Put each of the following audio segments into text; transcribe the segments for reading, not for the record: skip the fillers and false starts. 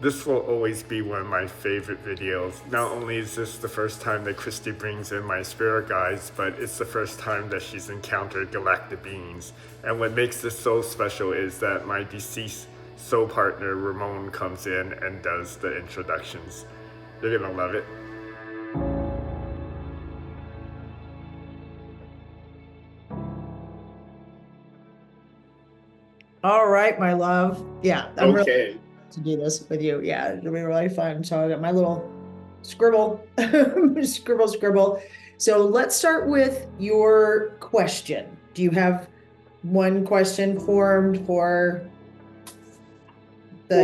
This will always be one of my favorite videos. Not only is this the first time that Christy brings in my spirit guides, but it's the first time that she's encountered galactic beings. And what makes this so special is that my deceased soul partner Ramon comes in and does the introductions. You're gonna love it. All right, my love. Yeah, I'm really Okay. to do this with you. Yeah, it'll be really fun. So I got my little scribble, scribble. So let's start with your question. Do you have one question formed for the?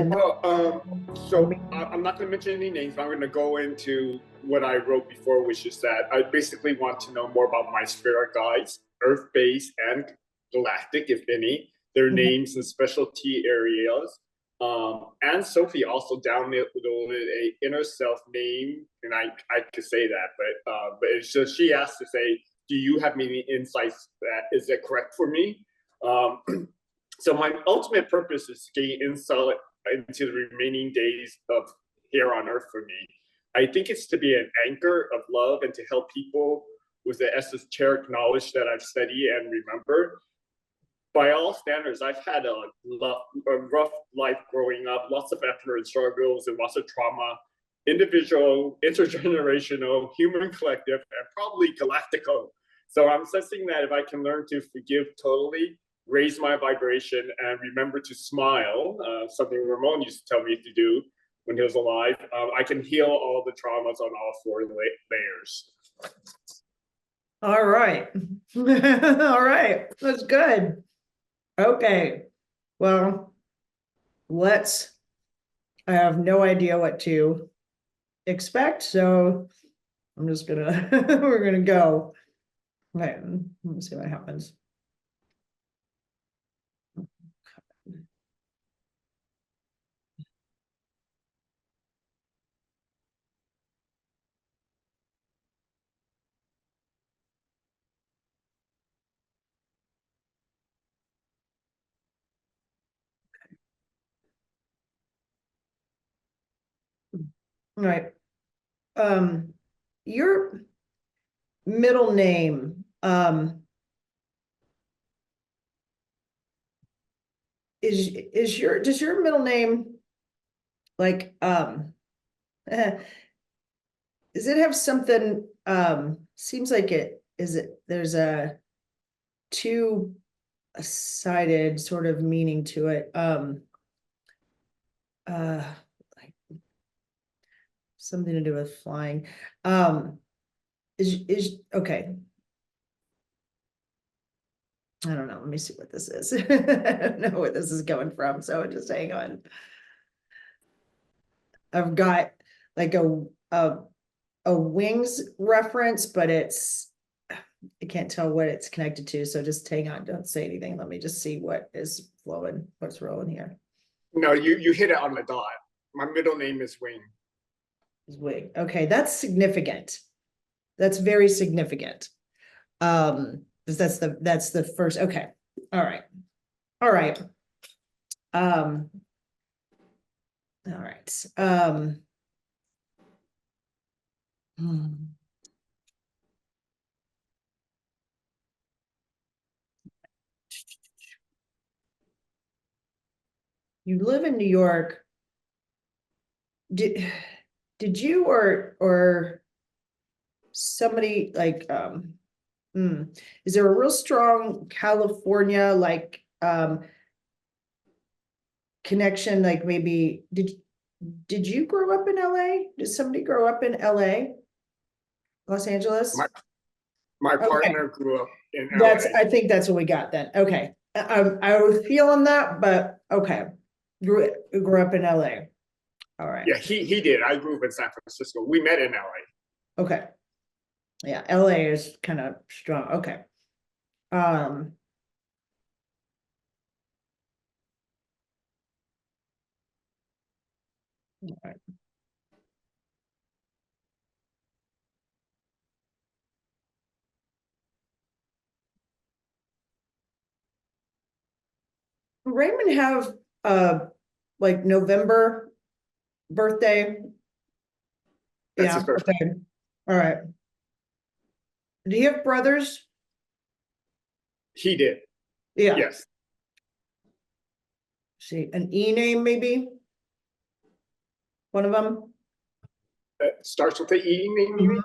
I'm not going to mention any names, but I'm going to go into what I wrote before, which is that I basically want to know more about my spirit guides, Earth-based and galactic, if any, their names and specialty areas. And Sophie also downloaded a inner self name, and I could say that, but it's just she asked to say, "Do you have any insights that is it correct for me?" Um, so my ultimate purpose is to gain insight into the remaining days of here on Earth for me. I think it's to be an anchor of love and to help people with the esoteric knowledge that I've studied and remembered. By all standards, I've had a rough life growing up, lots of effort and struggles and lots of trauma, individual, intergenerational, human collective, and probably galactical. So I'm sensing that if I can learn to forgive totally, raise my vibration, and remember to smile, something Ramon used to tell me to do when he was alive, I can heal all the traumas on all four layers. All right. All right. That's good. Okay. Well, I have no idea what to expect, so I'm just gonna, we're gonna go. Okay, let's see what happens. All right. Your middle name, does your middle name like does it have something seems like there's a two-sided sort of meaning to it. Like something to do with flying. Is okay. I don't know. Let me see what this is. I don't know where this is going from. So just hang on. I've got like a wings reference, but I can't tell what it's connected to. So just hang on. Don't say anything. Let me just see what is flowing, what's rolling here. No, you hit it on the dot. My middle name is Wing. Wing. Okay, that's significant. That's very significant. Because that's the first. Okay. All right. All right. All right. You live in New York. Did you or somebody like is there a real strong California like connection? Like maybe did you grow up in LA? Did somebody grow up in LA? Los Angeles? My Okay. partner grew up in LA. I think that's what we got then. Okay. I was feeling that, but okay. Grew up in LA. All right. Yeah, he did. I grew up in San Francisco. We met in LA. Okay. Yeah, LA is kind of strong. Okay. All right. Raymond have like November birthday? That's Yeah, his birthday. okay. All right. Do you have brothers? He did. Yeah. Yes. See, an E name maybe? One of them? Starts with the E name, you mean?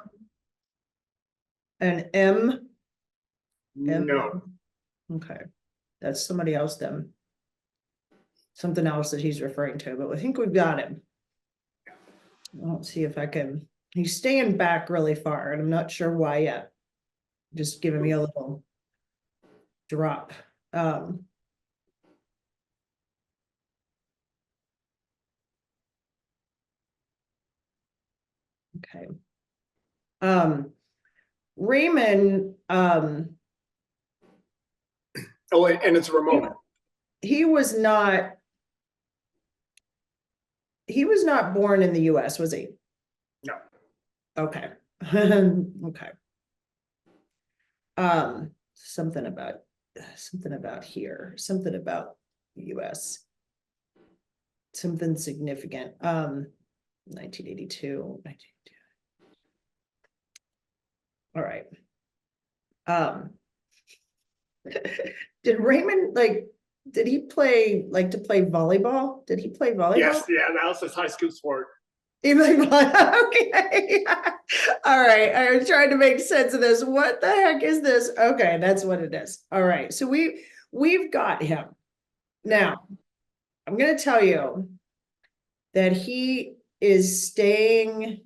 An M? M? No. Okay. That's somebody else then. Something else that he's referring to, but I think we've got him. Let's see if I can. He's staying back really far, and I'm not sure why yet. Just giving me a little drop. Okay. Raymond, Oh, and it's Ramon. he was not born in the US, was he? No. Okay. Okay. Something about here, something about the US. Something significant. 1982. All right. Did Raymond did he play volleyball? Did he play volleyball? Yes, yeah, that was his high school sport. He played volleyball. Okay. All right. I was trying to make sense of this. What the heck is this? Okay, that's what it is. All right. So we've got him. Now, I'm gonna tell you that he is staying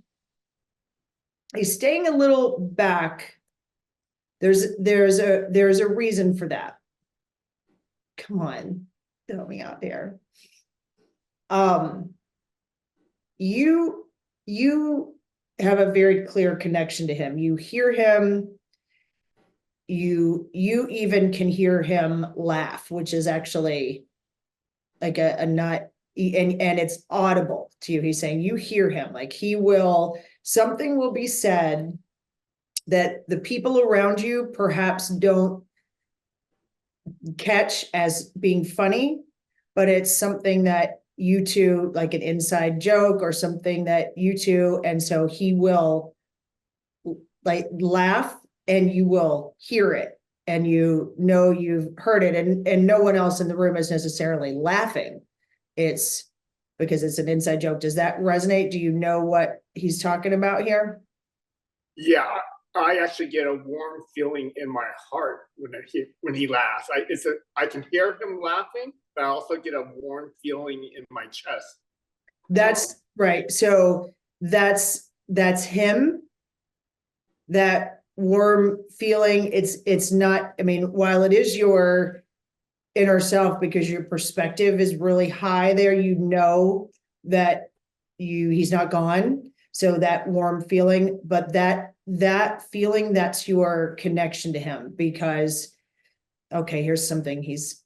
a little back. There's a reason for that. Come on, throw me out there. You have a very clear connection to him. You hear him. You even can hear him laugh, which is actually like a not, and it's audible to you. He's saying you hear him, like something will be said that the people around you perhaps don't catch as being funny, but it's something that you two, like an inside joke or something that you two, and so he will like laugh and you will hear it and you know you've heard it, and no one else in the room is necessarily laughing. It's because it's an inside joke. Does that resonate? Do you know what he's talking about here? Yeah, I actually get a warm feeling in my heart when he laughs. I can hear him laughing, but I also get a warm feeling in my chest. That's right. So that's him. That warm feeling. It's not, I mean, while it is your inner self, because your perspective is really high there, you know that he's not gone. So that warm feeling, but that feeling, that's your connection to him. Because, okay, here's something he's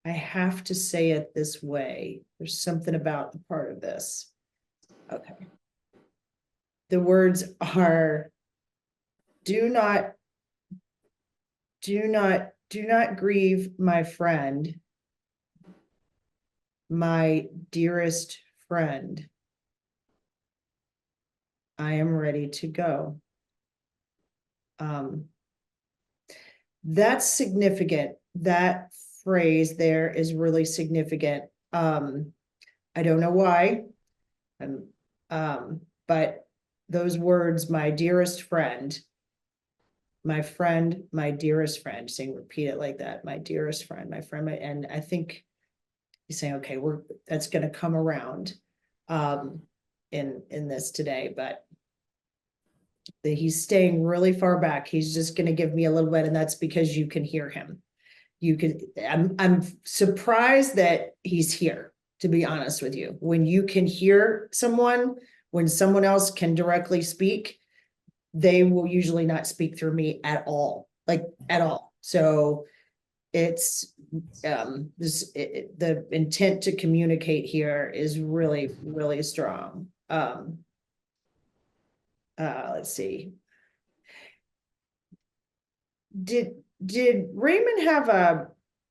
I have to say it this way. There's something about the part of this. Okay. The words are, do not grieve, my friend, my dearest friend. I am ready to go. That's significant. That phrase there is really significant. I don't know why. But those words, my dearest friend, my friend, my dearest friend, saying, repeat it like that, my dearest friend, my friend, and I think he's saying, okay, that's going to come around in this today, but he's staying really far back. He's just going to give me a little bit, and that's because you can hear him. I'm surprised that he's here, to be honest with you. When you can hear someone, when someone else can directly speak, they will usually not speak through me at all, like at all. So it's the intent to communicate here is really, really strong. Let's see. did Raymond have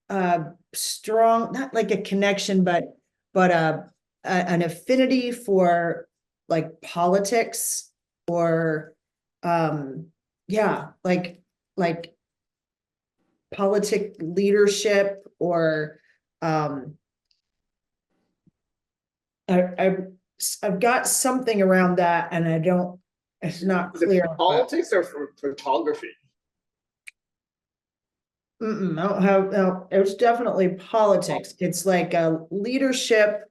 a strong, not like a connection, but an affinity for like politics or yeah, like politic leadership or I've got something around that and I don't, it's not Was it clear. for politics or for photography? I don't have, no, it's definitely politics. It's like a leadership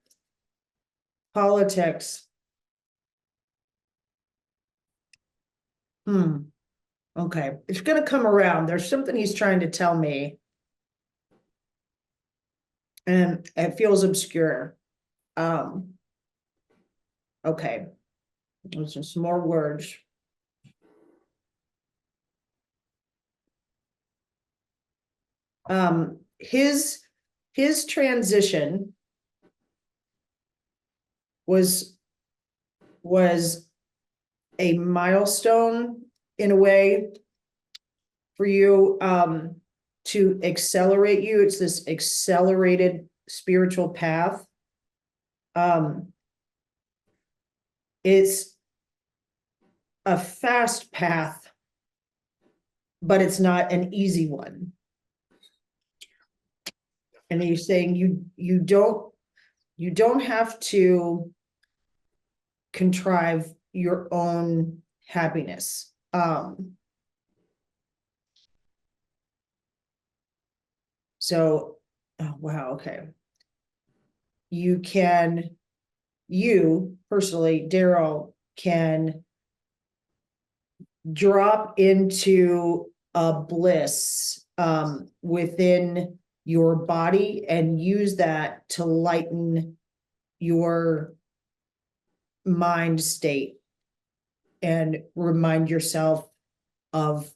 politics. Okay, it's gonna come around. There's something he's trying to tell me. And it feels obscure. Okay. There's just some more words. His transition was a milestone in a way for you to accelerate you. It's this accelerated spiritual path. It's a fast path, but it's not an easy one. And he's saying you don't have to contrive your own happiness. So, oh, wow, okay. You personally, Daryl, can drop into a bliss within your body and use that to lighten your mind state and remind yourself of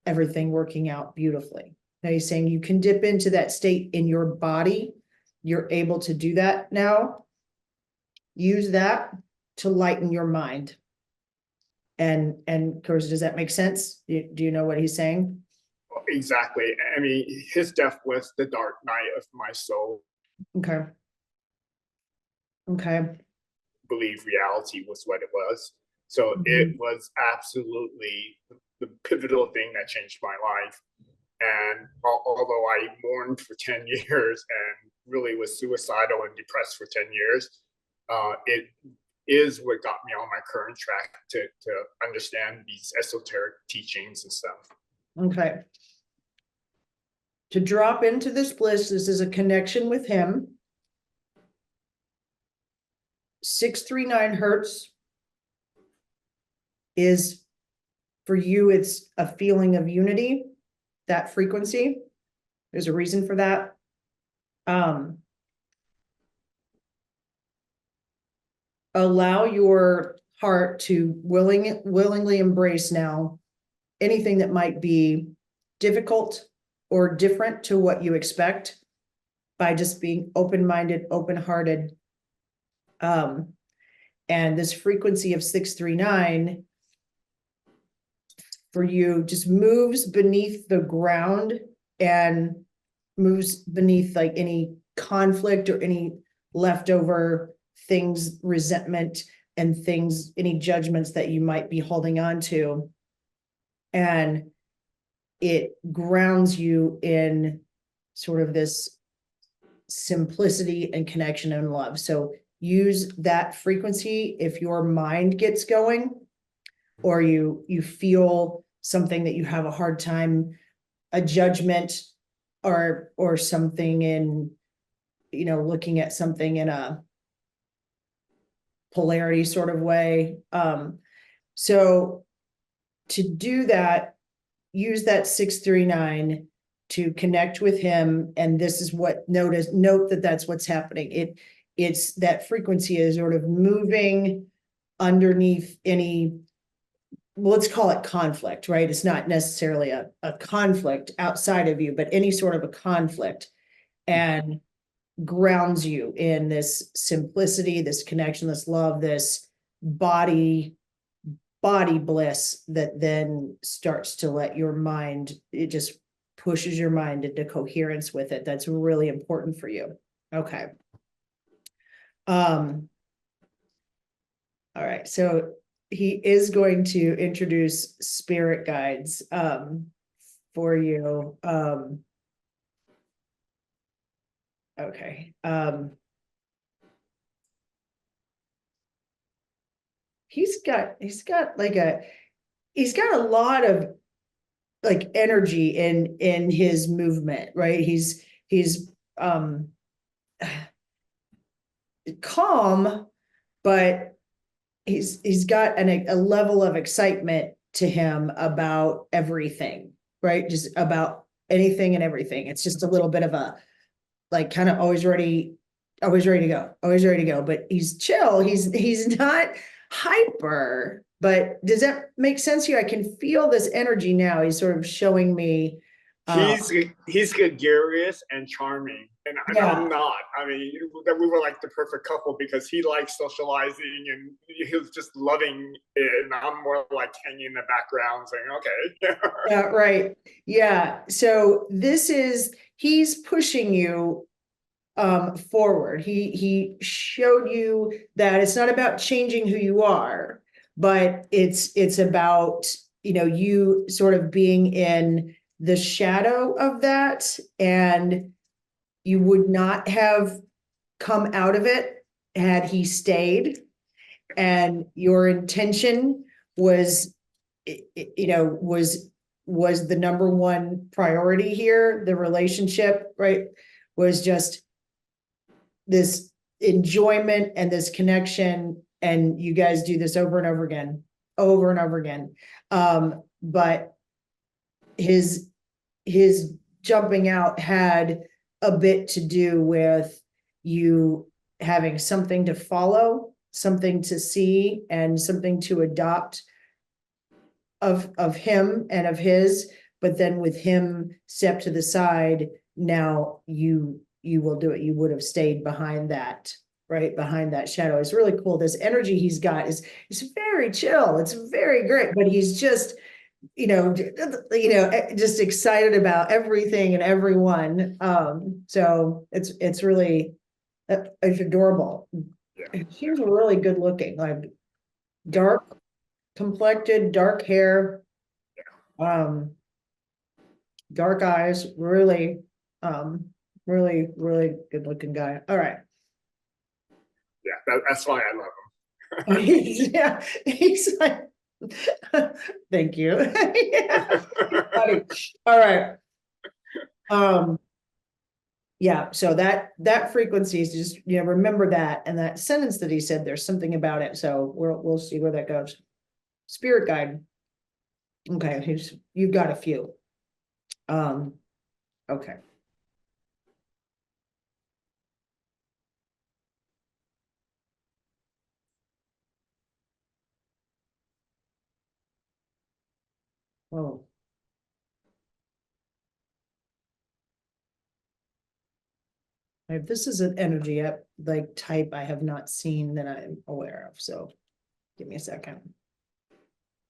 everything working out beautifully. Now he's saying you can dip into that state in your body. You're able to do that now. Use that to lighten your mind. And of course, does that make sense? Do you know what he's saying? Exactly. I mean, his death was the dark night of my soul. Okay. Okay. Believe reality was what it was. So it was absolutely the pivotal thing that changed my life. And although I mourned for 10 years and really was suicidal and depressed for 10 years, it is what got me on my current track to understand these esoteric teachings and stuff. Okay. To drop into this bliss, this is a connection with him. 639 hertz is, for you, it's a feeling of unity, that frequency. There's a reason for that. Allow your heart to willingly embrace now anything that might be difficult or different to what you expect by just being open-minded, open-hearted. And this frequency of 639 for you just moves beneath the ground and moves beneath like any conflict or any leftover things, resentment and things, any judgments that you might be holding on to. And it grounds you in sort of this simplicity and connection and love. So use that frequency if your mind gets going or you feel something that you have a hard time, a judgment or something in, looking at something in a polarity sort of way. So to do that, use that 639 to connect with him. And this is what note that that's what's happening. It's that frequency is sort of moving underneath any, let's call it conflict, right? It's not necessarily a conflict outside of you, but any sort of a conflict, and grounds you in this simplicity, this connection, this love, this body bliss that then starts to let your mind, it just pushes your mind into coherence with it. That's really important for you. Okay. All right, so he is going to introduce spirit guides for you. Okay. He's got a lot of like energy in his movement, right? He's calm, but he's got a level of excitement to him about everything, right? Just about anything and everything. It's just a little bit of a like kind of always ready to go. But he's chill. He's not hyper. But does that make sense to you? I can feel this energy now. He's sort of showing me. He's gregarious and charming, and Yeah. I'm not. I mean, we were like the perfect couple because he likes socializing and he was just loving it, and I'm more like hanging in the background saying, "Okay." Yeah, right. Yeah. So he's pushing you forward. He showed you that it's not about changing who you are, but it's about, you sort of being in the shadow of that, and you would not have come out of it had he stayed. And your intention was, was the number one priority here. The relationship, right, was just this enjoyment and this connection, and you guys do this over and over again. But his jumping out had a bit to do with you having something to follow, something to see, and something to adopt of him and of his. But then with him stepped to the side, now you will do it. You would have stayed behind that, right? Behind that shadow. It's really cool. This energy he's got is very chill. It's very great, but he's just, just excited about everything and everyone. So it's really, it's adorable. Yeah. He's really good looking, like dark complected, dark hair, dark eyes, really, really good looking guy. All right. Yeah, that's why I love him. Yeah, he's like, thank you. Yeah, funny. All right. Yeah, so that frequency is just, remember that, and that sentence that he said, there's something about it. So we'll see where that goes. Spirit guide. Okay, you've got a few. Okay. Oh. If this is an energy like type I have not seen that I'm aware of, so give me a second.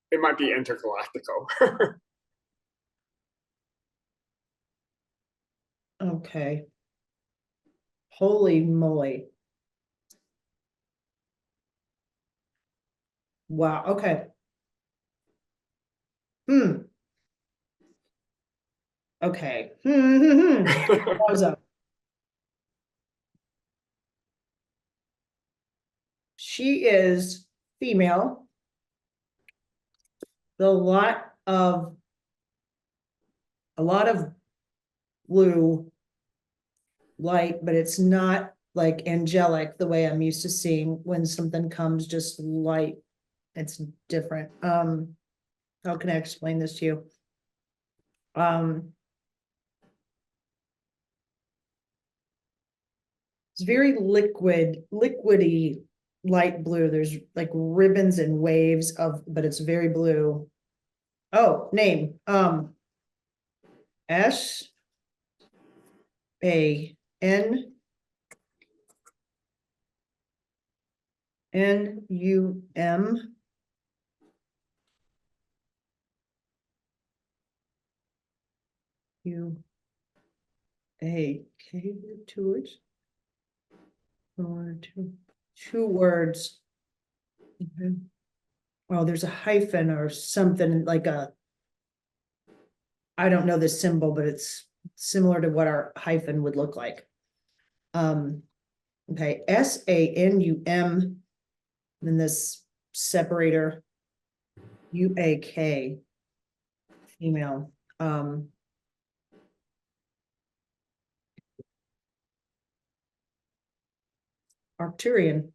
It might be intergalactical. Okay. Holy moly. Wow, okay. Okay. Pause up. She is female. A lot of blue light, but it's not like angelic the way I'm used to seeing when something comes just light. It's different. How can I explain this to you? It's very liquidy light blue. There's like ribbons and waves but it's very blue. Oh, name. SANNUM. K, 2 words. 2 words. Okay. Oh, there's a hyphen or something like I don't know the symbol, but it's similar to what our hyphen would look like. Okay, SANUM, then this separator, UAK, female. Arcturian.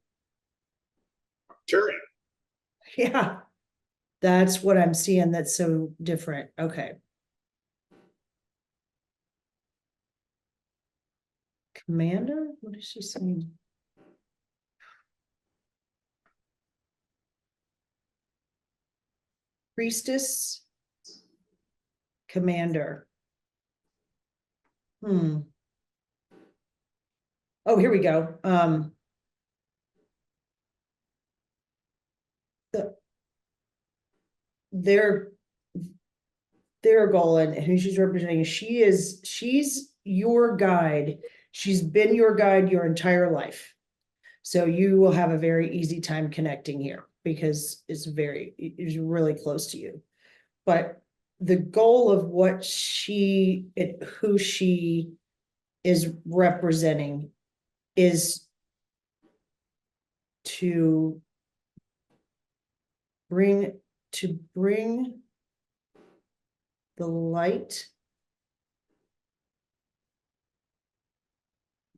Arcturian. Yeah, that's what I'm seeing. That's so different. Okay. Commander? What is she saying? Priestess. Commander. Oh, here we go. Their goal and who she's representing, she's your guide. She's been your guide your entire life. So you will have a very easy time connecting here because it's really close to you. But the goal of who she is representing is to bring the light.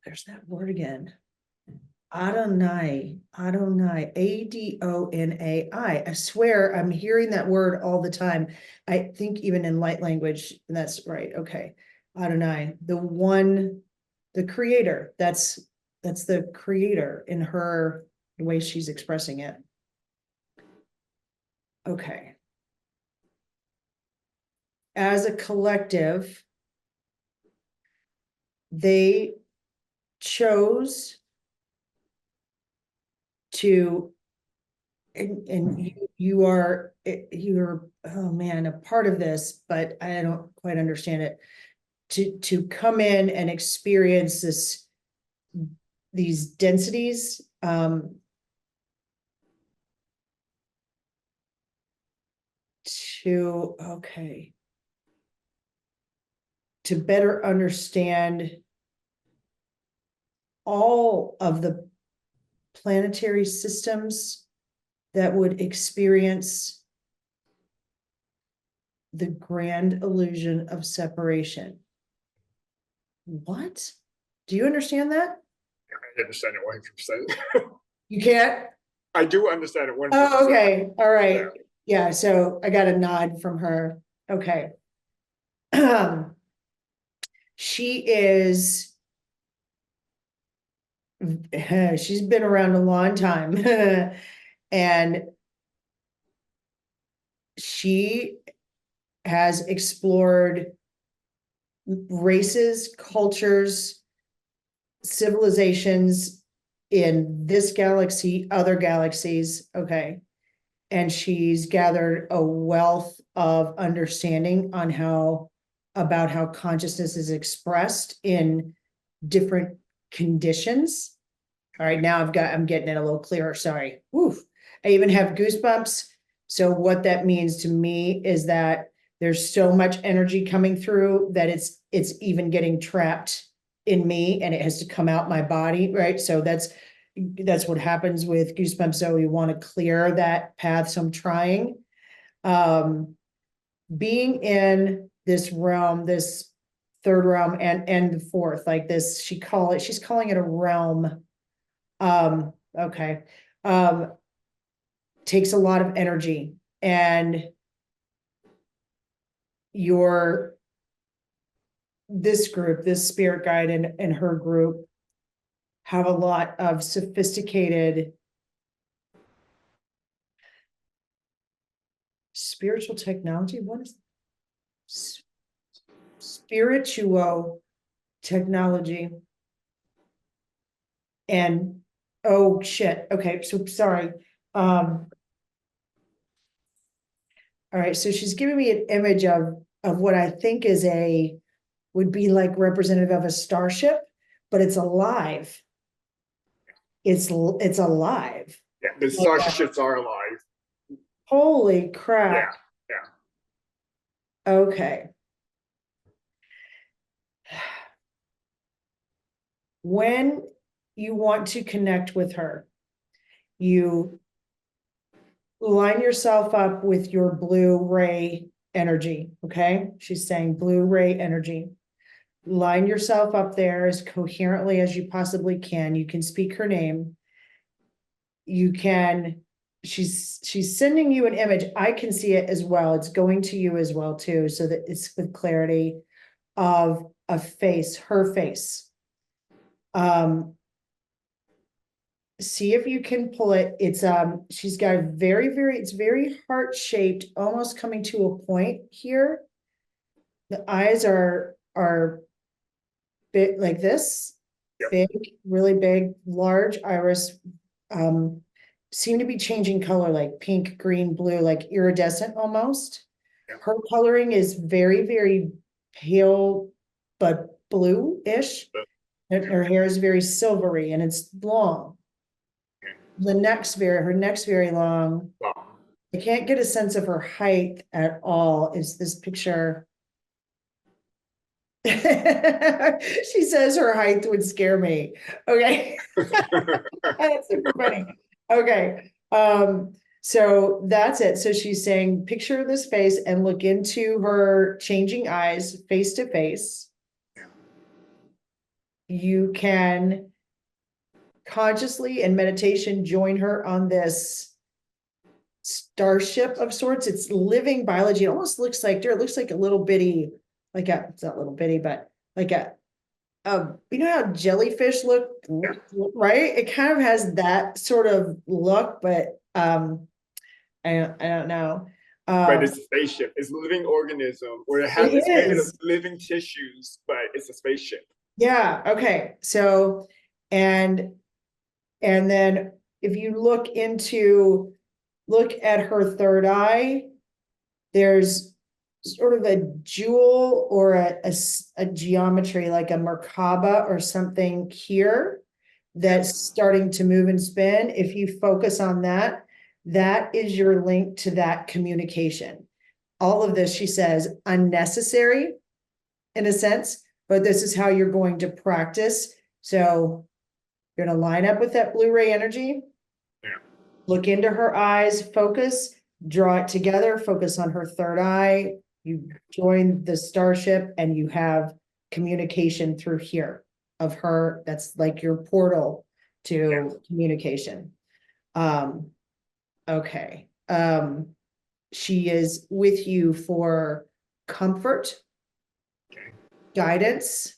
There's that word again. Adonai, Adonai. I swear I'm hearing that word all the time. I think even in light language, and that's right. Okay. Adonai, the creator. That's the creator in her, the way she's expressing it. Okay. As a collective, they chose to, and you're, oh man, a part of this, but I don't quite understand it, to come in and experience these densities, to better understand all of the planetary systems that would experience the grand illusion of separation. What? Do you understand that? I understand it 100%. You can't? I do understand it 100%. Oh, okay. All right. Yeah, so I got a nod from her. Okay. She is, she's been around a long time. And she has explored races, cultures, civilizations in this galaxy, other galaxies. Okay. And she's gathered a wealth of understanding on about how consciousness is expressed in different conditions. All right, now I'm getting it a little clearer. Sorry. Oof. I even have goosebumps. So what that means to me is that there's so much energy coming through that it's even getting trapped in me and it has to come out my body, right? So that's what happens with goosebumps. So you want to clear that path. So I'm trying. Being in this realm, this third realm and the fourth, like this, she's calling it a realm. Okay. Takes a lot of energy, and this group, this spirit guide and her group have a lot of sophisticated spiritual technology. What is spiritual technology? And oh shit. Okay, so sorry. All right, so she's giving me an image of what I think is a would be like representative of a starship, but it's alive. It's alive. Yeah, the starships are alive. Holy Yeah, crap. yeah. Okay. When you want to connect with her, you line yourself up with your blue ray energy. Okay. She's saying blue ray energy. Line yourself up there as coherently as you possibly can. You can speak her name. You can, she's sending you an image. I can see it as well. It's going to you as well too, so that it's with clarity of a face, her face. See if you can pull it. It's she's got it's very heart-shaped, almost coming to a point here. The eyes are big like this. Yep. Big, really big, large iris, seem to be changing color, like pink, green, blue, like iridescent almost. Yep. Her coloring is very pale, but blue-ish. And her hair is very silvery and it's long. Her neck's very long. Wow. I can't get a sense of her height at all. Is this picture? She says her height would scare me. Okay. That's super funny. Okay. So that's it. So she's saying, picture this face and look into her changing eyes face to face. You can consciously in meditation join her on this starship of sorts. It's living biology. It almost looks like there. It looks like a little bitty, like a, it's not little bitty, but like a you know how jellyfish look, right? It kind of has that sort of look, but I don't know. But it's a spaceship. It's a living organism where it's made of living tissues, but it's a spaceship. Yeah. Okay. So, and then if you look at her third eye, there's sort of a jewel or a geometry like a Merkaba or something here that's starting to move and spin. If you focus on that, that is your link to that communication. All of this, she says, unnecessary in a sense, but this is how you're going to practice. So you're going to line up with that Blu-ray energy. Yeah. Look into her eyes, focus, draw it together, focus on her third eye. You join the starship and you have communication through here of her. That's like your portal to communication. Okay. She is with you for comfort, guidance.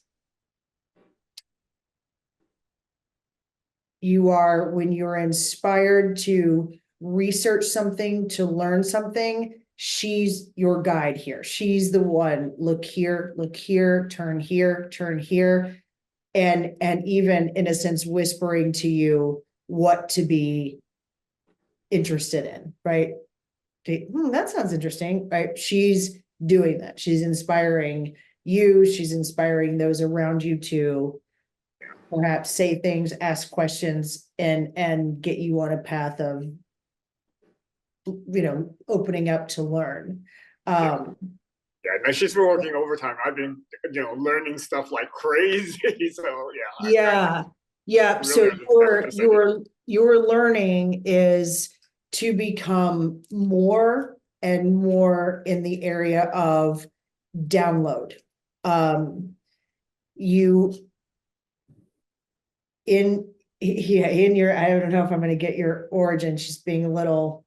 You are, when you're inspired to research something, to learn something, she's your guide here. She's the one, look here, turn here, and even in a sense, whispering to you what to be interested in, right? That sounds interesting, right? She's doing that. She's inspiring you. She's inspiring those around you to perhaps say things, ask questions, and get you on a path of, opening up to learn. Yeah, no, she's been working overtime. I've been, learning stuff like crazy. So yeah. Really So your learning is to become more and more in the area of download. In your, I don't know if I'm going to get your origin. She's being a little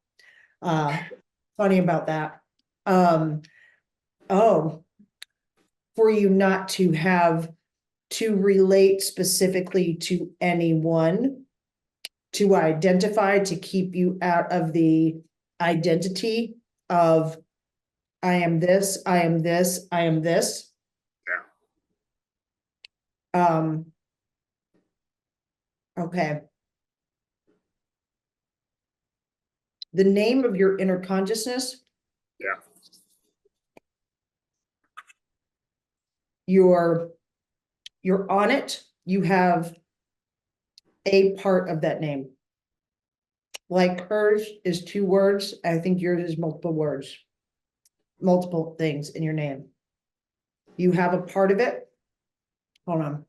funny about that. For you not to have to relate specifically to anyone, to identify, to keep you out of the identity of I am this, I am this, I am this. Yeah. Okay. The name of your inner consciousness. Yeah. you're on it, you have a part of that name. Like hers is 2 words, I think yours is multiple words, multiple things in your name. You have a part of it. Hold on.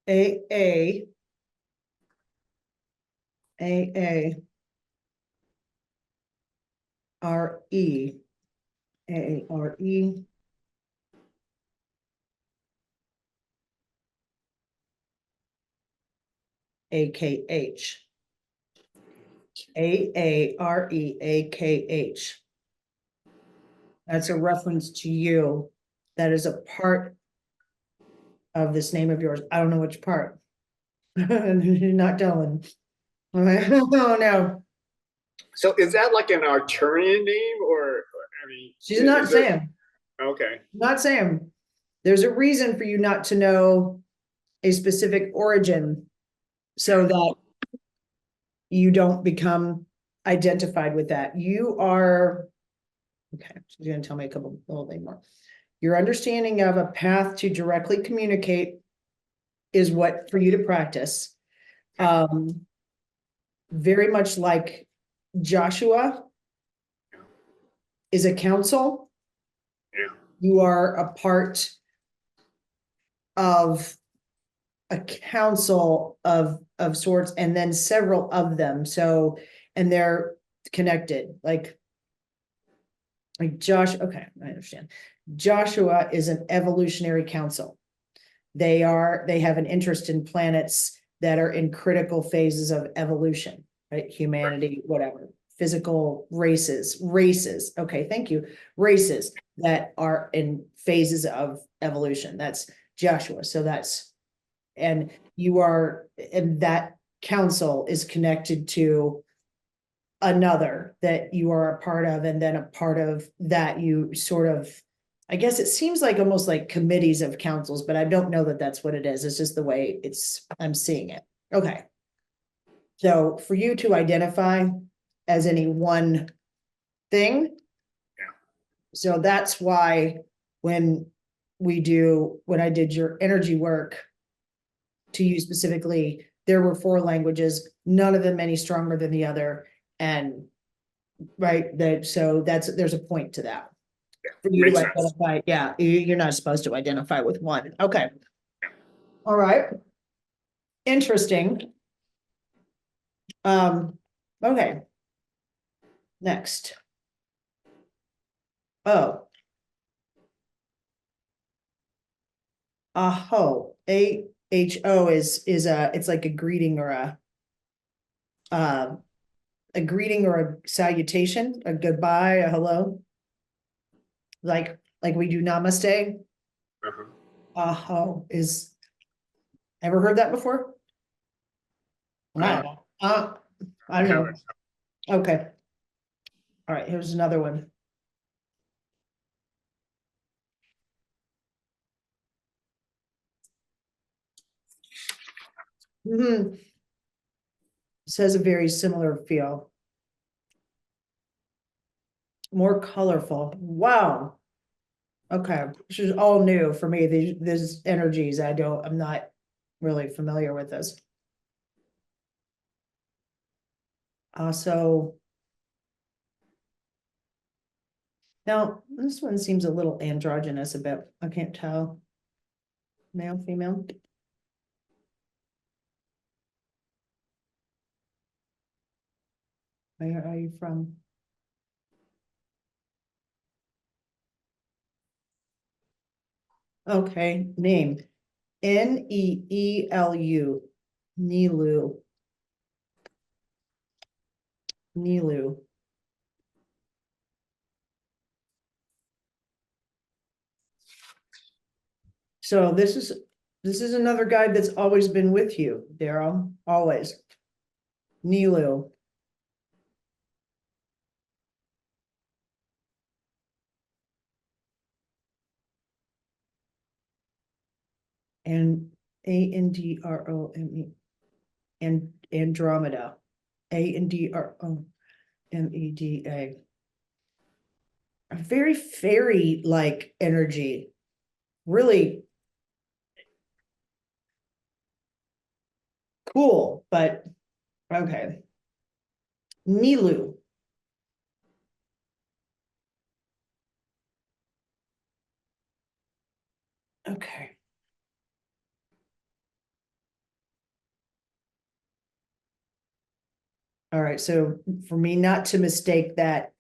A R E R E A K H AAREAKH. That's a reference to you. That is a part of this name of yours. I don't know which part. You're not telling. Oh no. So is that like an Arturian name, or I mean, She's not is there- saying. Okay. Not saying. There's a reason for you not to know a specific origin so that you don't become identified with that. You are, okay, she's gonna tell me a little thing more. Your understanding of a path to directly communicate is what for you to practice. Very much like Joshua is a council. Yeah. You are a part of a council of sorts, and then several of them. So, and they're connected, like Josh. Okay, I understand. Joshua is an evolutionary council. They have an interest in planets that are in critical phases of evolution, right? Humanity, whatever, physical races. Okay, thank you. Races that are in phases of evolution. That's Joshua. So that's, and you are, and that council is connected to another that you are a part of, and then a part of that you sort of, I guess it seems like almost like committees of councils, but I don't know that that's what it is. It's just the way I'm seeing it. Okay. So for you to identify as any one thing. Yeah. So that's why when I did your energy work to you specifically, there were 4 languages, none of them any stronger than the other. And right, there's a point to that. Yeah, For you to makes sense. identify, yeah, you're not supposed to identify with one. Okay. All right. Interesting. Okay. Next. Oh. Aho. AHO is it's like a greeting or a greeting or a salutation, a goodbye, a hello. Like we do namaste. Uh-huh. Aho is, ever heard that before? Wow. I don't know. Okay. All right, here's another one. This has a very similar feel. More colorful. Wow. Okay, this is all new for me. These energies, I'm not really familiar with this. Also, now this one seems a little androgynous a bit. I can't tell. Male, female. Where are you from? Okay, name. Neelu. Neelu. Neelu. So this is another guide that's always been with you, Daryl. Always. Neelu. And Androme, and Andromeda, Andromeda. A very fairy-like energy, really cool, but okay. Nilu. Okay. All right, so for me not to mistake that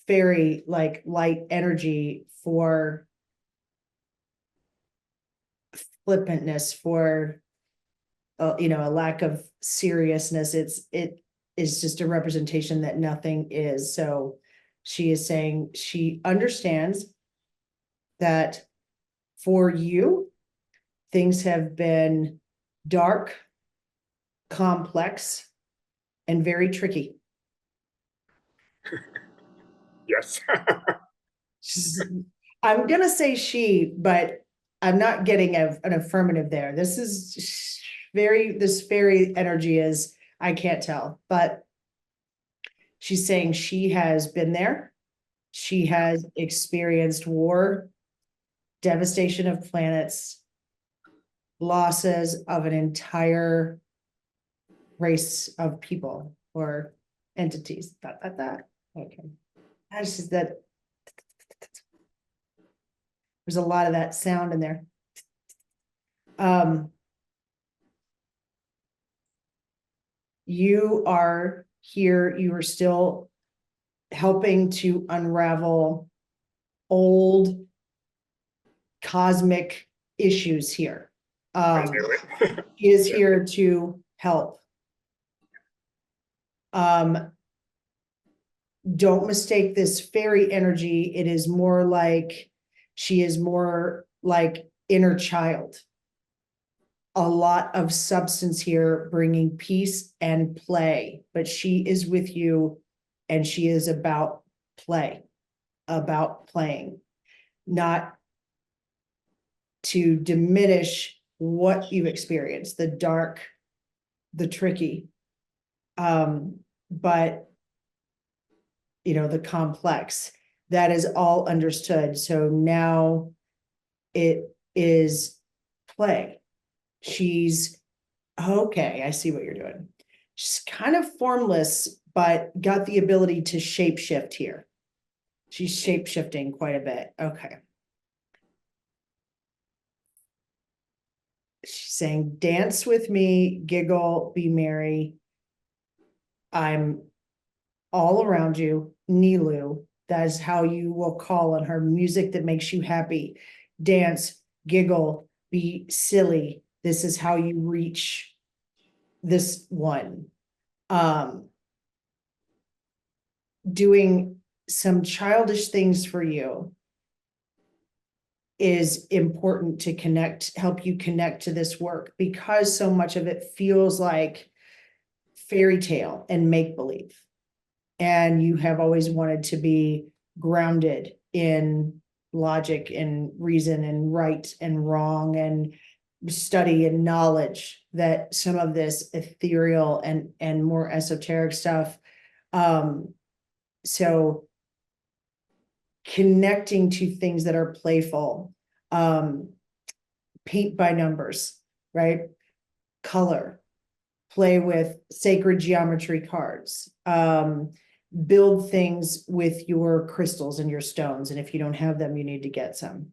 fairy like light energy for flippantness, for a lack of seriousness, it is just a representation that nothing is. So she is saying she understands that for you, things have been dark, complex, and very tricky. Yes. I'm gonna say she, but I'm not getting an affirmative there. This is this fairy energy is, I can't tell, but she's saying she has been there. She has experienced war, devastation of planets, losses of an entire race of people or entities. That. Okay. That's just that. There's a lot of that sound in there. You are here, you are still helping to unravel old cosmic issues here. I knew it. He is here to help. Don't mistake this fairy energy. It is more like, she is more like inner child. A lot of substance here, bringing peace and play, but she is with you and she is about play, about playing, not to diminish what you experience, the dark, the tricky, but the complex, that is all understood. So now it is play. She's okay. I see what you're doing. She's kind of formless, but got the ability to shapeshift here. She's shape-shifting quite a bit. Okay. She's saying, dance with me, giggle, be merry. I'm all around you, Nilu. That is how you will call on her. Music that makes you happy. Dance, giggle, be silly. This is how you reach this one. Doing some childish things for you is important to help you connect to this work, because so much of it feels like fairy tale and make-believe. And you have always wanted to be grounded in logic and reason and right and wrong and study and knowledge, that some of this ethereal and more esoteric stuff. So connecting to things that are playful, paint by numbers, right? Color, play with sacred geometry cards, build things with your crystals and your stones. And if you don't have them, you need to get some,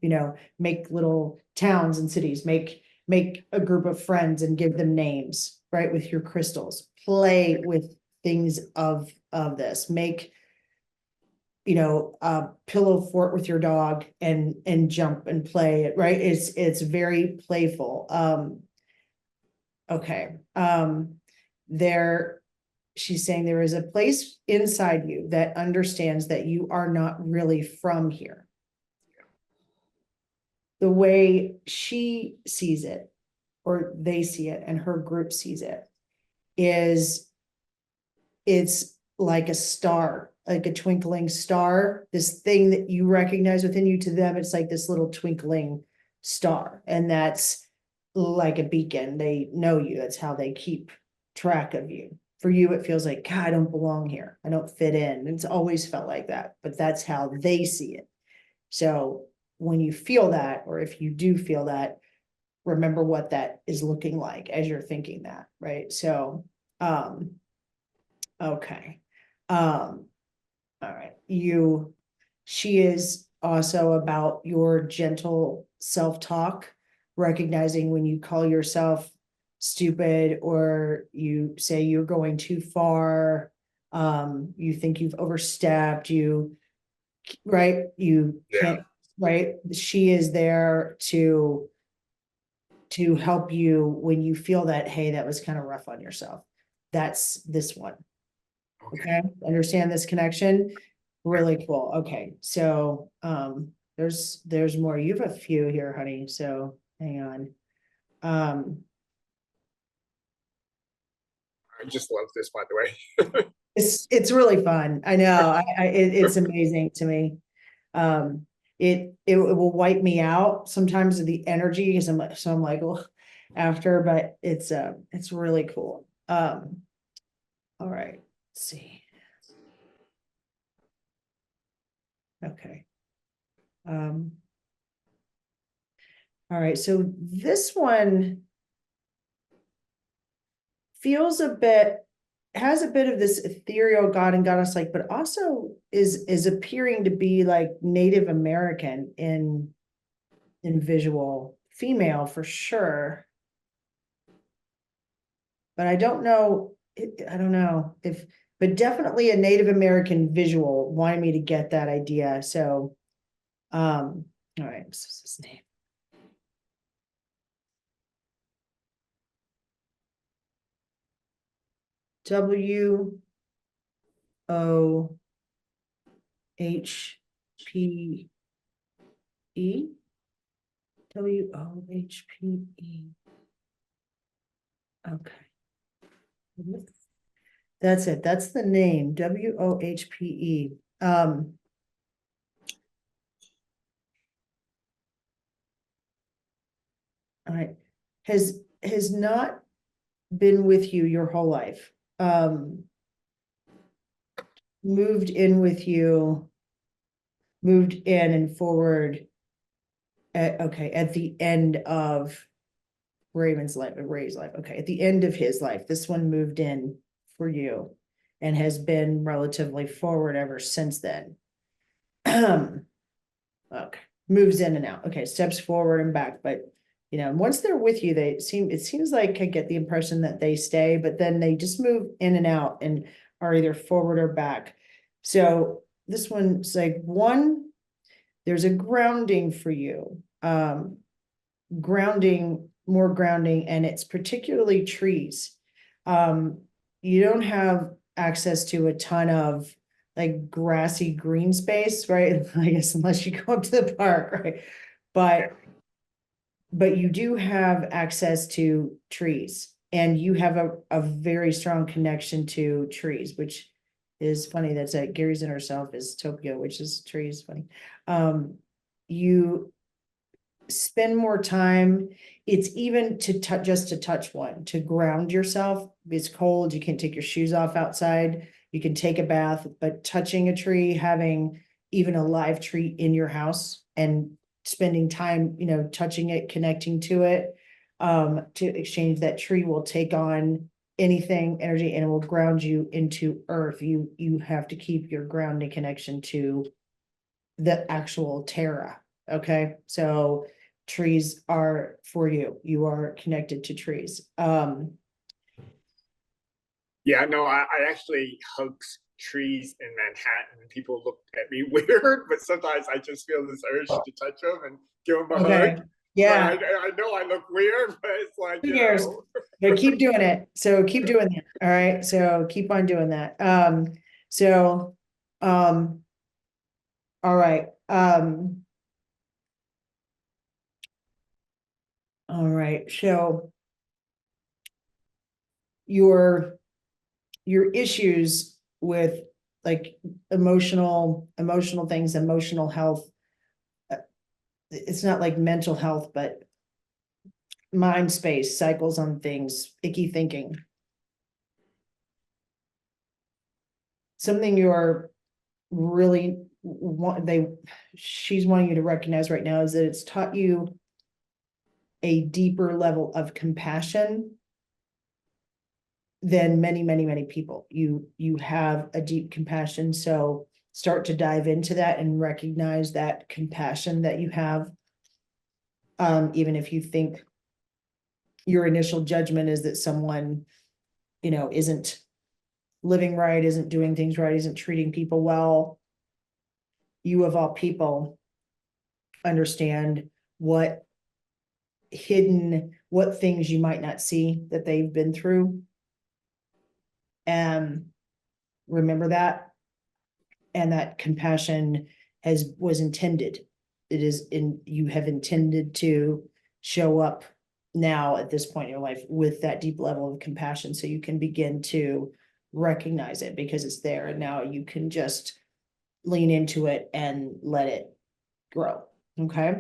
make little towns and cities, make a group of friends and give them names, right? With your crystals, play with things of this, make, a pillow fort with your dog and jump and play it, right? It's very playful. Okay. She's saying there is a place inside you that understands that you are not really from here. The way she sees it, or they see it, and her group sees it, is it's like a star, like a twinkling star, this thing that you recognize within you. To them, it's like this little twinkling star. And that's like a beacon. They know you. That's how they keep track of you. For you, it feels like, God, I don't belong here. I don't fit in. It's always felt like that, but that's how they see it. So when you feel that, or if you do feel that, remember what that is looking like as you're thinking that, right? So, okay. All right. She is also about your gentle self-talk, recognizing when you call yourself stupid or you say you're going too far, you think you've overstepped, right? You can't, right? She is there to help you when you feel that, hey, that was kind of rough on yourself. That's this one. Okay, understand this connection? Really cool. Okay, so there's more. You have a few here, honey. So hang on. I just love this, by the way. It's really fun. I know. It's amazing to me. It will wipe me out sometimes of the energy because I'm like, well, after, but it's really cool. All right, let's see. Okay. All right, so this one feels has a bit of this ethereal god and goddess like, but also is appearing to be like Native American in visual, female for sure. But I don't know, I don't know if, but definitely a Native American visual wanted me to get that idea. So, all right, what's his name? WOHPE. WOHPE. Okay. That's it. That's the name. WOHPE. All right. Has not been with you your whole life. Moved in with you, moved in and forward at the end of Ray's life. Okay, at the end of his life, this one moved in for you and has been relatively forward ever since then. Okay, moves in and out. Okay, steps forward and back, but once they're with you, it seems like I get the impression that they stay, but then they just move in and out and are either forward or back. So this one's like there's a grounding for you. More grounding, and it's particularly trees. You don't have access to a ton of like grassy green space, right? I guess unless you go up to the park, right? But you do have access to trees, and you have a very strong connection to trees, which is funny. That's at Gary's inner self is Tokyo, which is trees. Funny. You spend more time. It's even just to touch one, to ground yourself. It's cold. You can't take your shoes off outside. You can take a bath, but touching a tree, having even a live tree in your house and spending time, touching it, connecting to it, to exchange, that tree will take on anything, energy, and it will ground you into earth. You have to keep your grounding connection to the actual terra. Okay, so trees are for you. You are connected to trees. Yeah, no, I actually hug trees in Manhattan. People look at me weird, but sometimes I just feel this urge to touch them and give them a hug. Yeah. I know I look weird, but it's like, who cares? But keep doing it. So keep doing that. All right. So keep on doing that. All right. All right. So your issues with like emotional things, emotional health, it's not like mental health, but mind space, cycles on things, icky thinking. Something you're really she's wanting you to recognize right now is that it's taught you a deeper level of compassion than many people. You have a deep compassion, so start to dive into that and recognize that compassion that you have. Even if you think your initial judgment is that someone, isn't living right, isn't doing things right, isn't treating people well, you of all people understand what things you might not see that they've been through. And remember that. And that compassion was intended. You have intended to show up now at this point in your life with that deep level of compassion, so you can begin to recognize it because it's there, and now you can just lean into it and let it grow. Okay.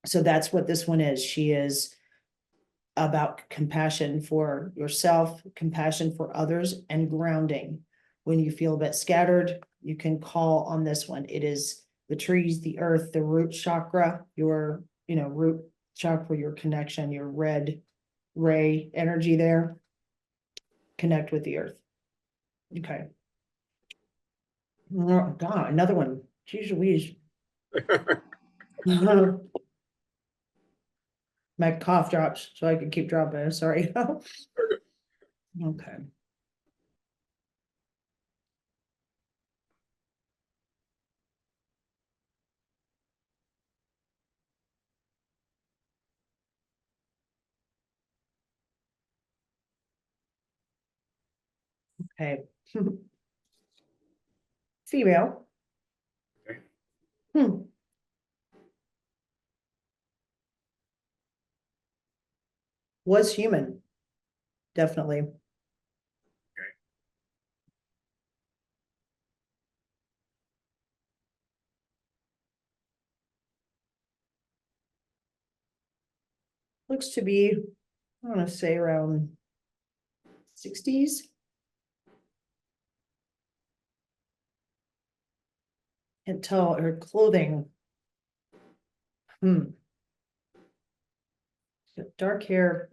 So that's what this one is. She is about compassion for yourself, compassion for others, and grounding. When you feel a bit scattered, you can call on this one. It is the trees, the earth, the root chakra, your, root chakra, your connection, your red ray energy there. Connect with the earth. Okay. Oh, God, another one. Jeez Louise. My cough drops, so I can keep dropping. Sorry. Okay. Okay. Female. Okay. Was human. Definitely. Looks to be, I want to say around 60s. Can't tell her clothing. Dark hair.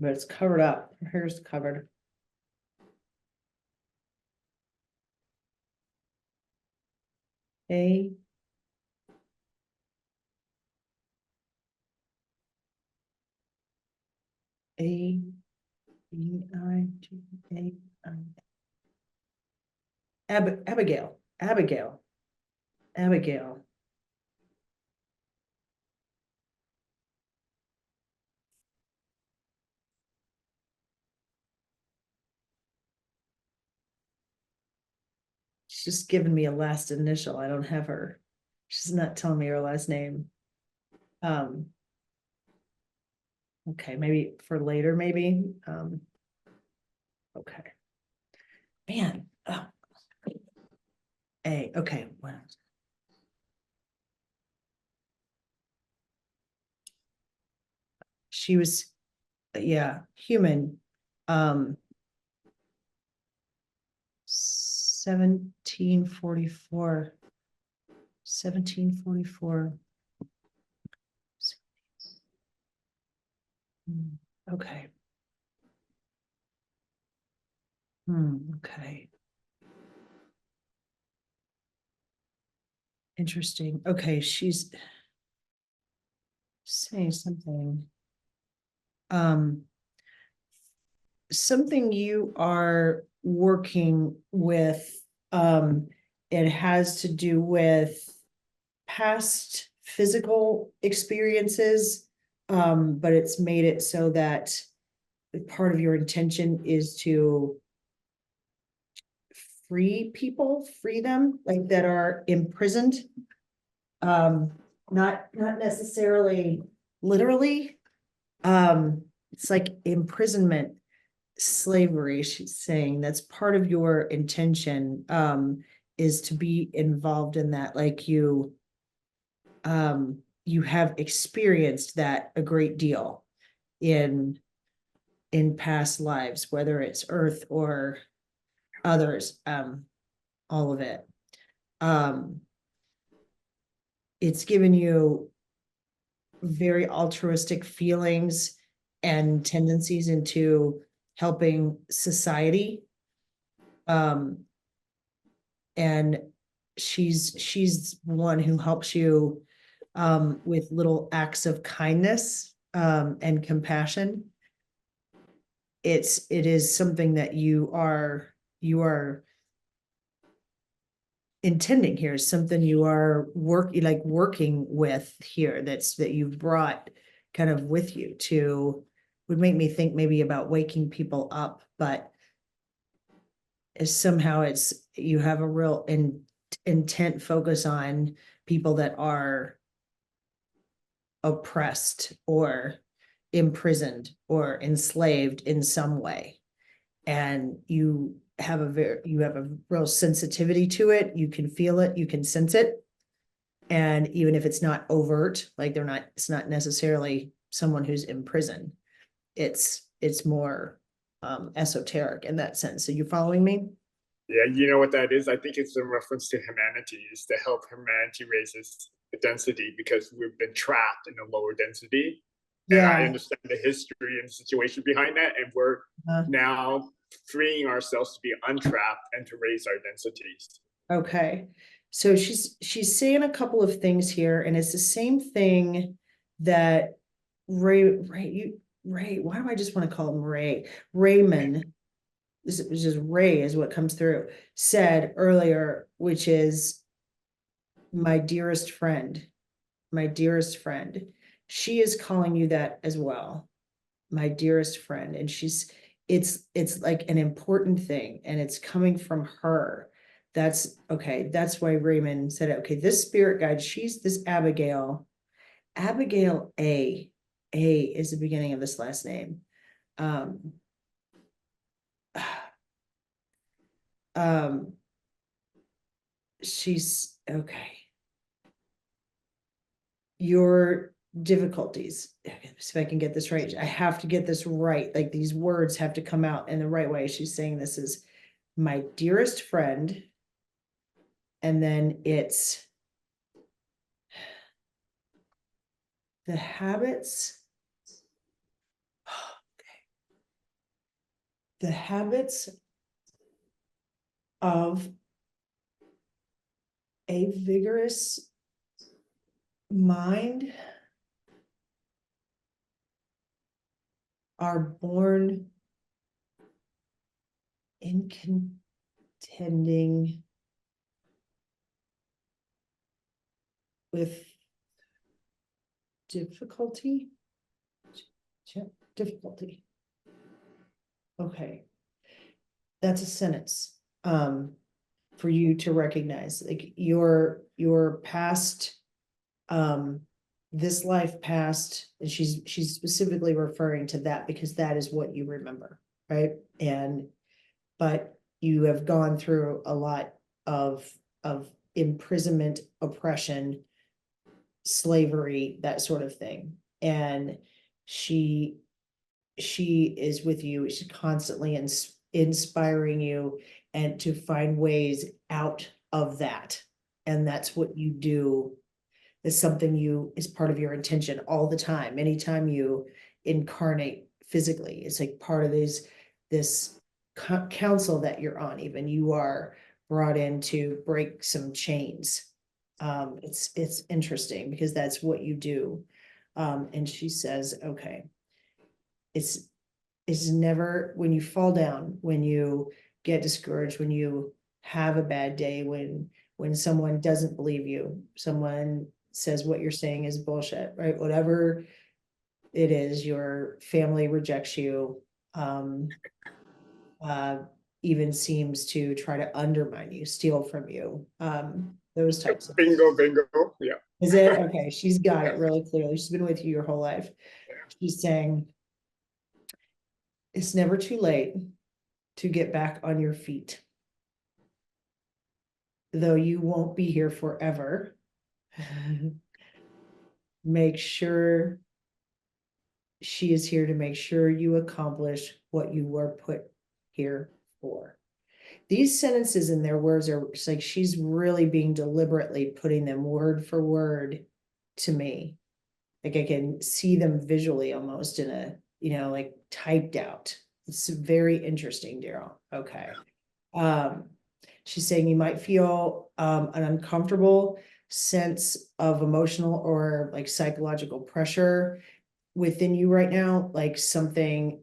But it's covered up. Her hair's covered. A. A. E. I. G. A. I. Abigail. Abigail. Abigail. She's just giving me a last initial. I don't have her. She's not telling me her last name. Okay, maybe for later, maybe. Okay. Man. Oh. A. Okay. Wow. She was, yeah, human. 1744. 1744. Okay. Okay. Interesting. Okay, she's saying something. Something you are working with, it has to do with past physical experiences, but it's made it so that part of your intention is to free them, like that are imprisoned. Not necessarily literally. It's like imprisonment, slavery. She's saying that's part of your intention, is to be involved in that, like you, you have experienced that a great deal in past lives, whether it's Earth or others, all of it. It's given you very altruistic feelings and tendencies into helping society. And she's one who helps you with little acts of kindness and compassion. It is something that you are intending here, is something you are working with here, that you've brought kind of with you to, would make me think maybe about waking people up, but somehow you have a real intent focus on people that are oppressed or imprisoned or enslaved in some way, and you have a real sensitivity to it. You can feel it, you can sense it, and even if it's not overt, like it's not necessarily someone who's in prison, it's more esoteric in that sense. So you following me? Yeah, you know what that is? I think it's in reference to humanity, is to help humanity raise its density, because we've been trapped in a lower density. And I understand the history and the situation behind that, and we're now freeing ourselves to be untrapped and to raise our densities. Okay. So she's saying a couple of things here, and it's the same thing that Ray, why do I just want to call him Ray? Raymond, this is just Ray is what comes through, said earlier, which is my dearest friend. My dearest friend. She is calling you that as well. My dearest friend. And it's like an important thing, and it's coming from her. That's okay. That's why Raymond said, okay, this spirit guide, she's this Abigail A is the beginning of this last name. She's okay. Your difficulties, if I can get this right, I have to get this right, like these words have to come out in the right way. She's saying this is my dearest friend, and then it's the habits, the habits of a vigorous mind are born in contending with difficulty. Okay, that's a sentence for you to recognize, like your past, this life past, and she's specifically referring to that because that is what you remember, right? But you have gone through a lot of imprisonment, oppression, slavery, that sort of thing, and she is with you. She's constantly inspiring you and to find ways out of that, and that's what you do. Is something is part of your intention all the time. Anytime you incarnate physically, it's like part of this council that you're on. Even you are brought in to break some chains. It's interesting because that's what you do. And she says, okay, it's never, when you fall down, when you get discouraged, when you have a bad day, when someone doesn't believe you, someone says what you're saying is bullshit, right? Whatever it is, your family rejects you, even seems to try to undermine you, steal from you, those types of bingo, yeah. Is it? Okay, she's got it really clearly. She's been with you your whole life. She's saying, it's never too late to get back on your feet. Though you won't be here forever, make sure she is here to make sure you accomplish what you were put here for. These sentences and their words are, it's like she's really being deliberately putting them word for word to me. Like I can see them visually almost in a, like typed out. It's very interesting, Daryl. Okay. She's saying you might feel an uncomfortable sense of emotional or like psychological pressure within you right now, like something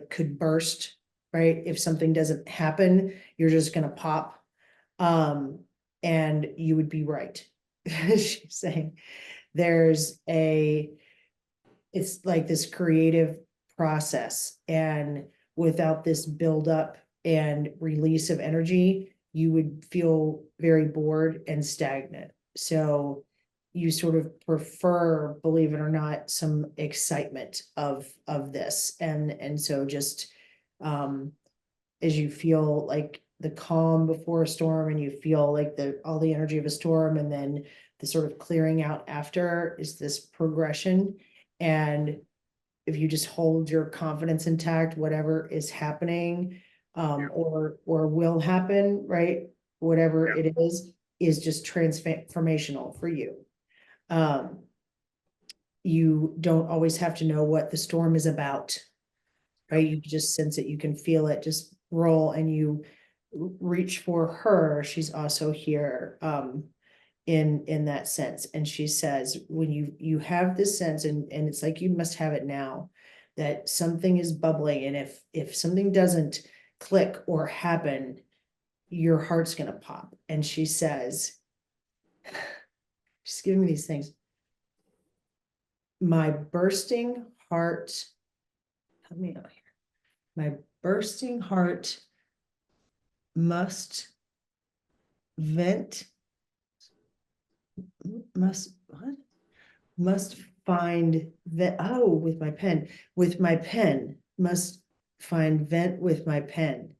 could burst, right? If something doesn't happen, you're just gonna pop. And you would be right. She's saying it's like this creative process, and without this buildup and release of energy, you would feel very bored and stagnant. So you sort of prefer, believe it or not, some excitement of this. And so just as you feel like the calm before a storm, and you feel like all the energy of a storm, and then the sort of clearing out after is this progression. And if you just hold your confidence intact, whatever is happening, or will happen, right? Whatever it is just transformational for you. You don't always have to know what the storm is about, right? You just sense it, you can feel it just roll, and you reach for her. She's also here, in that sense. And she says, when you have this sense, and it's like you must have it now, that something is bubbling, and if something doesn't click or happen, your heart's gonna pop. And she says, she's giving me these things. My bursting heart, help me out here. My bursting heart must vent, must find that, with my pen, must find vent with my pen.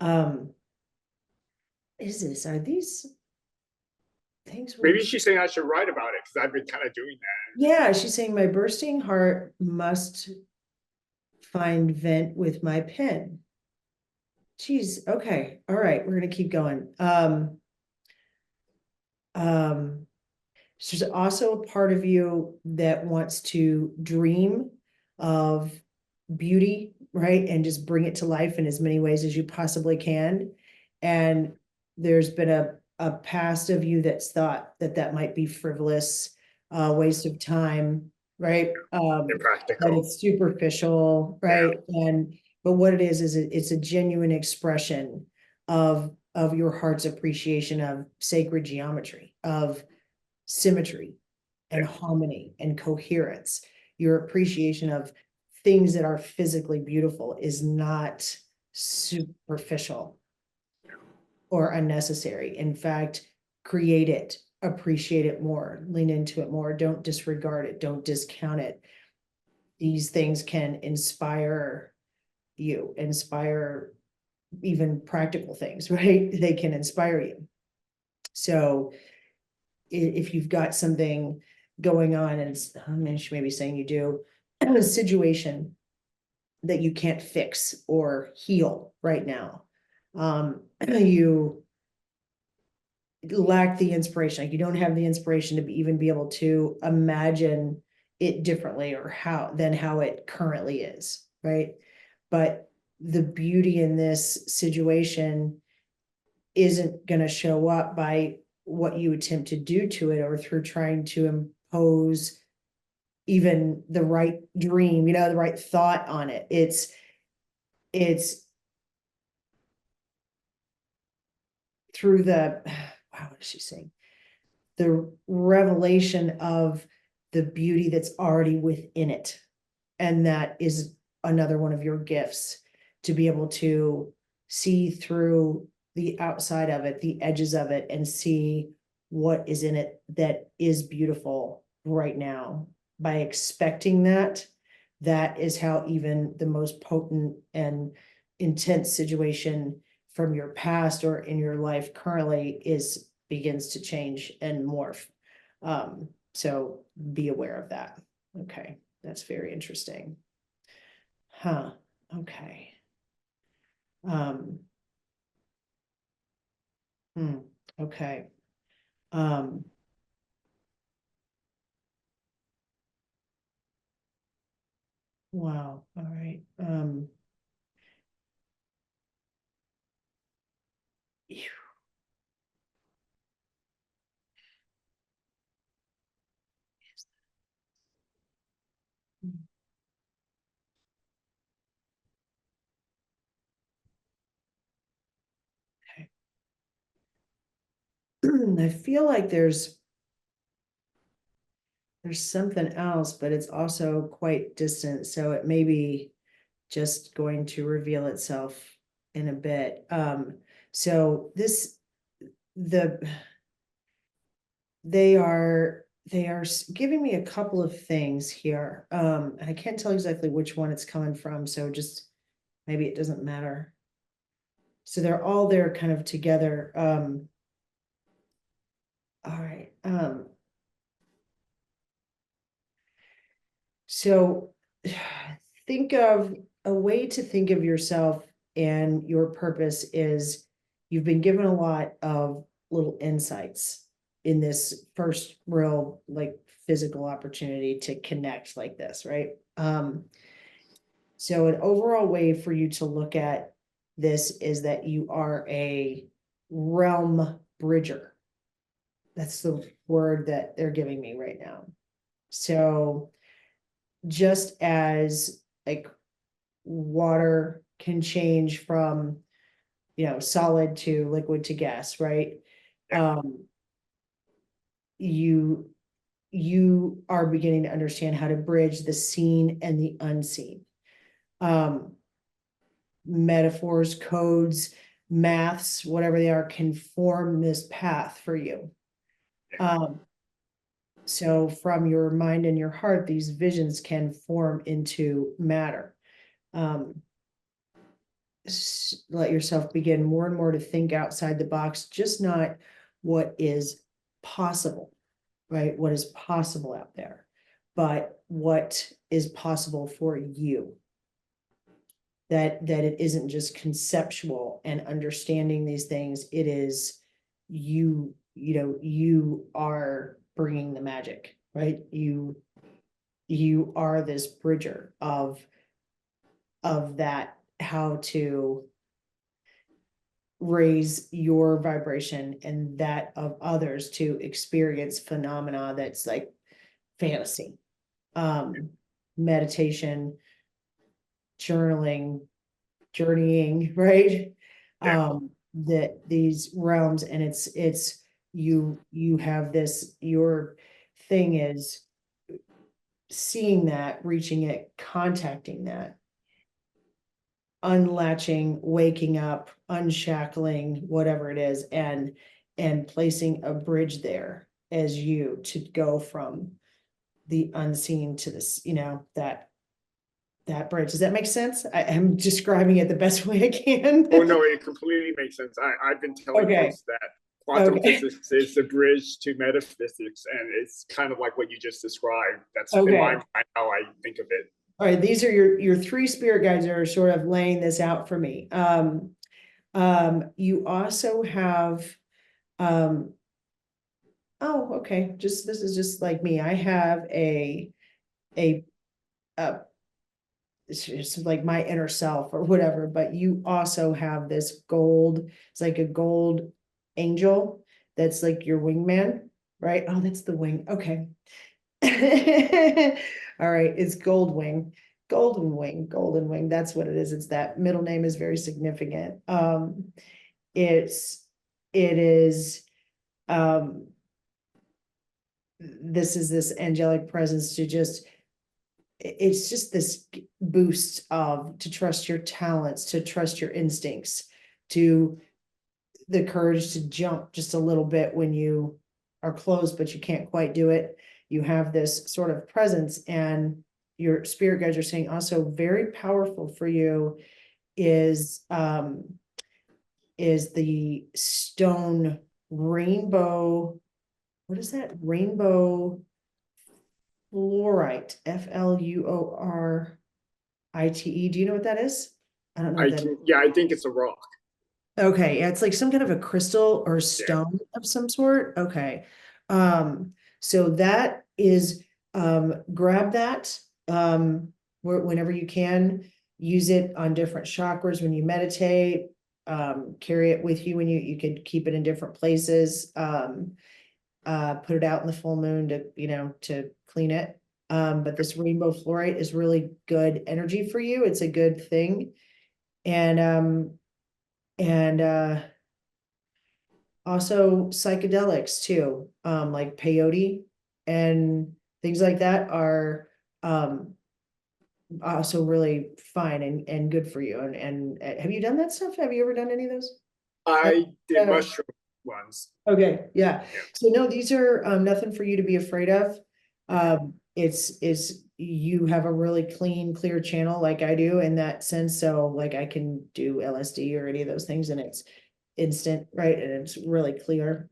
Are these things? Maybe she's saying I should write about it, because I've been kind of doing that. Yeah, she's saying my bursting heart must find vent with my pen. Geez, okay, all right, we're gonna keep going. There's also a part of you that wants to dream of beauty, right? And just bring it to life in as many ways as you possibly can. And there's been a past of you that's thought that might be frivolous, waste of time, right? Impractical. That it's superficial, right? But what it is it's a genuine expression of your heart's appreciation of sacred geometry, of symmetry and harmony and coherence. Your appreciation of things that are physically beautiful is not superficial or unnecessary. In fact, create it, appreciate it more, lean into it more, don't disregard it, don't discount it. These things can inspire you, inspire even practical things, right? They can inspire you. So if you've got something going on, and she may be saying you do, a situation that you can't fix or heal right now, you lack the inspiration, like you don't have the inspiration to even be able to imagine it differently or how it currently is, right? But the beauty in this situation isn't going to show up by what you attempt to do to it, or through trying to impose even the right dream, the right thought on it. It's through the, wow, what is she saying? The revelation of the beauty that's already within it. And that is another one of your gifts, to be able to see through the outside of it, the edges of it, and see what is in it that is beautiful right now. By expecting that is how even the most potent and intense situation from your past or in your life currently begins to change and morph. So be aware of that. Okay, that's very interesting. Huh, okay. Okay. Wow, all right. Phew. Okay. I feel like there's something else, but it's also quite distant, so it may be just going to reveal itself in a bit. So they are giving me a couple of things here. I can't tell exactly which one it's coming from, so just maybe it doesn't matter. So they're all there kind of together. All right. So think of a way to think of yourself and your purpose is you've been given a lot of little insights in this first real like physical opportunity to connect like this, right? So an overall way for you to look at this is that you are a realm bridger. That's the word that they're giving me right now. So just as like water can change from, solid to liquid to gas, right? You are beginning to understand how to bridge the seen and the unseen. Metaphors, codes, maths, whatever they are, can form this path for you. So from your mind and your heart, these visions can form into matter. Let yourself begin more and more to think outside the box, just not what is possible, right? What is possible out there, but what is possible for you. That it isn't just conceptual and understanding these things. It is you are bringing the magic, right? You are this bridger of that, how to raise your vibration and that of others to experience phenomena that's like fantasy, meditation, journaling, journeying, right? That these realms, and it's you have this, your thing is seeing that, reaching it, contacting that, unlatching, waking up, unshackling, whatever it is, and placing a bridge there as you to go from the unseen to this, that bridge. Does that make sense? I'm describing it the best way I can. Oh no, it completely makes sense. I've been telling folks that quantum physics is the bridge to metaphysics, and it's kind of like what you just described. That's in my mind how I think of it. All right, these are your three spirit guides that are sort of laying this out for me. You also have, oh, okay, this is just like me. I have it's just like my inner self or whatever, but you also have this gold, it's like a gold angel that's like your wingman, right? Oh, that's the wing. Okay. All right, it's golden wing. That's what it is. It's that middle name is very significant. It is this is this angelic presence to just, it's just this boost of to trust your talents, to trust your instincts, to the courage to jump just a little bit when you are close, but you can't quite do it. You have this sort of presence, and your spirit guides are saying also very powerful for you is the stone rainbow. What is that? Rainbow fluorite, Fluorite. Do you know what that is? I don't know what that is. Yeah, I think it's a rock. Okay, yeah, it's like some kind of a crystal or Yeah. stone of some sort. Okay. So that is grab that whenever you can, use it on different chakras when you meditate, carry it with you when you could keep it in different places, put it out in the full moon to, to clean it. But this rainbow fluorite is really good energy for you. It's a good thing. And also psychedelics too, like peyote and things like that are also really fine and good for you. And have you done that stuff? Have you ever done any of those? I did Uh, mushroom ones. Okay, yeah. Yeah. So no, these are nothing for you to be afraid of. It's you have a really clear channel like I do in that sense. So like I can do LSD or any of those things and it's instant, right? And it's really clear.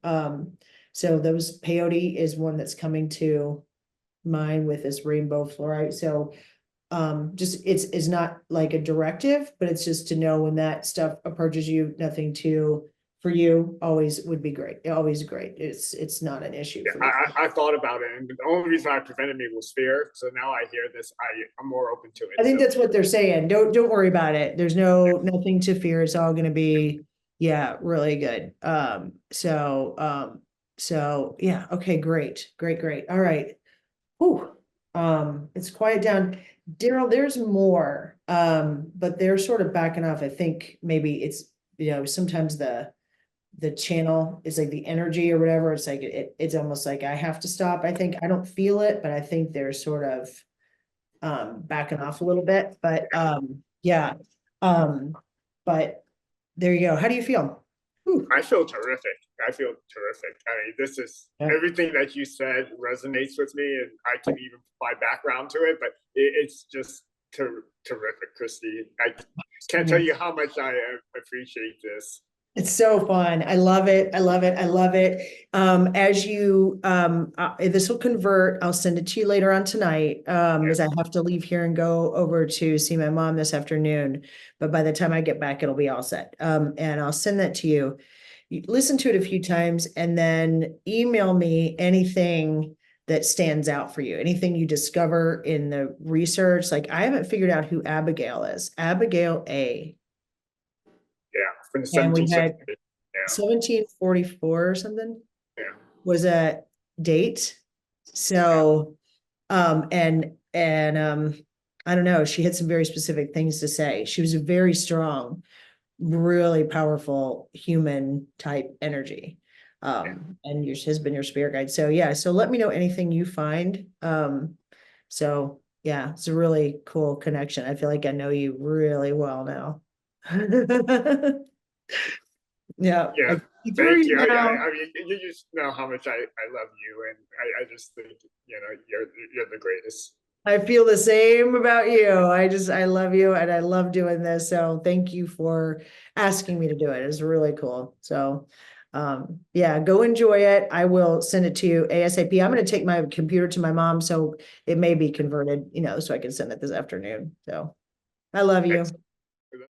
So those peyote is one that's coming to mind with this rainbow fluorite. So just it's not like a directive, but it's just to know when that stuff approaches you, nothing to for you always would be great. Always great. It's not an issue Yeah, for you. I thought about it, and the only reason I prevented me was fear. So now I hear this, I'm more open to it. I think so. that's what they're saying. Don't worry about it. There's nothing to fear. It's all gonna be, yeah, really good. So yeah, okay, great. All right. Ooh, it's quiet down. Daryl, there's more, but they're sort of backing off. I think maybe it's, sometimes the channel is like the energy or whatever. It's like, it's almost like I have to stop. I think I don't feel it, but I think they're sort of, backing off a little bit, but, yeah. But there you go. How do you feel? Whew. I feel terrific. I feel terrific. I mean, this is everything that you said resonates with me, and I can even provide background to it. But it's just terrific, Christy. I can't tell you how much I appreciate this. It's so fun. I love it. I love it. I love it. As you, this will convert. I'll send it to you later on tonight. As I have to leave here and go over to see my mom this afternoon. But by the time I get back, it'll be all set. And I'll send that to you. You listen to it a few times and then email me anything that stands out for you, anything you discover in the research. Like I haven't figured out who Abigail is. Abigail A. Yeah, from the And we had 1744 or something. Yeah. Was a date. So, and I don't know, she had some very specific things to say. She was a very strong, really powerful human type energy. And has been your spirit guide. So yeah, so let me know anything you find. So yeah, it's a really cool connection. I feel like I know you really well now. Yeah. Yeah. Thank you. I mean, you just know how much I love you, and I just think you're the greatest. I feel the same about you. I love you and I love doing this. So thank you for asking me to do it. It's really cool. So yeah, go enjoy it. I will send it to you ASAP. I'm going to take my computer to my mom, so it may be converted, so I can send it this afternoon. So I love you.